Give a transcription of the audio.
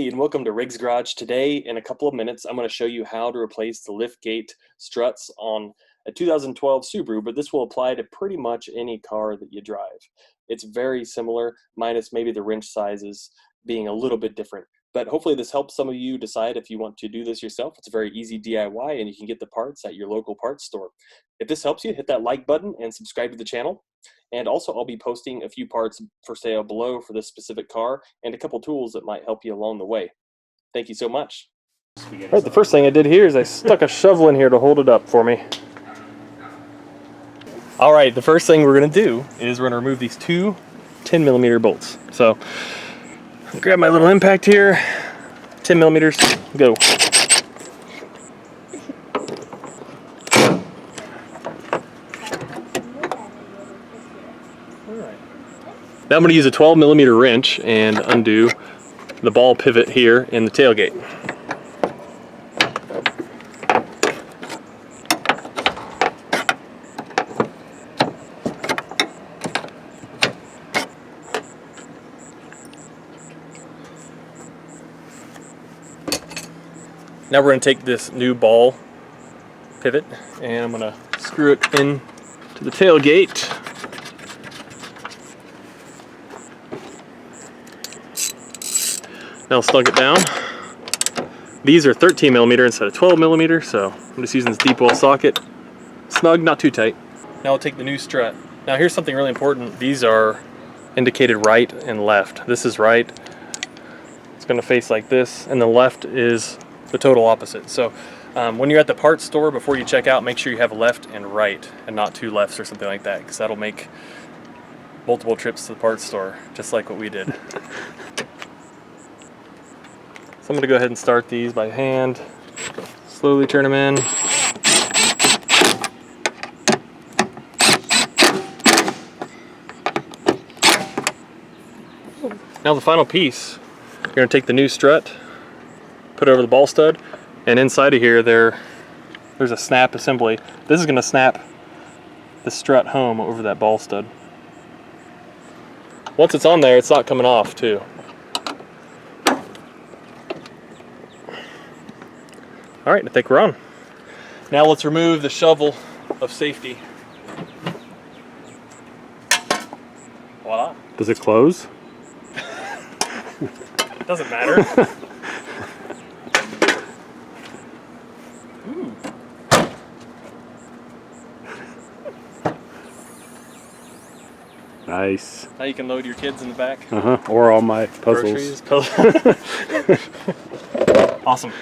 Hey, and welcome to Riggs Garage. Today, in a couple of minutes, I'm going to show you how to replace the liftgate struts on a 2012 Subaru, but this will apply to pretty much any car that you drive. It's very similar, minus maybe the wrench sizes being a little bit different. But hopefully this helps some of you decide if you want to do this yourself. It's a very easy DIY, and you can get the parts at your local parts store. If this helps you, hit that like button and subscribe to the channel. And also, I'll be posting a few parts for sale below for this specific car and a couple tools that might help you along the way. Thank you so much. All right, the first thing I did here is I stuck a shovel in here to hold it up for me. All right, the first thing we're going to do is we're going to remove these two 10mm bolts. So, grab my little impact here, 10mm, go. Now I'm going to use a 12mm wrench and undo the ball pivot here in the tailgate. Now we're going to take this new ball pivot and I'm going to screw it in to the tailgate. Now I'll snug it down. These are 13mm instead of 12mm, so I'm just using this deep well socket. Snug, not too tight. Now I'll take the new strut. Now here's something really important. These are indicated right and left. This is right. It's going to face like this, and the left is the total opposite. So when you're at the parts store, before you check out, make sure you have left and right, and not two lefts or something like that, because that'll make multiple trips to the parts store, just like what we did. So I'm going to go ahead and start these by hand, slowly turn them in. Now the final piece, you're going to take the new strut, put it over the ball stud, and inside of here there's a snap assembly. This is going to snap the strut home over that ball stud. Once it's on there, it's not coming off too. All right, I think we're on. Now let's remove the shovel of safety. Voila. Does it close? Doesn't matter. Ooh. Nice. Now you can load your kids in the back. Or all my puzzles. Groceries. Awesome.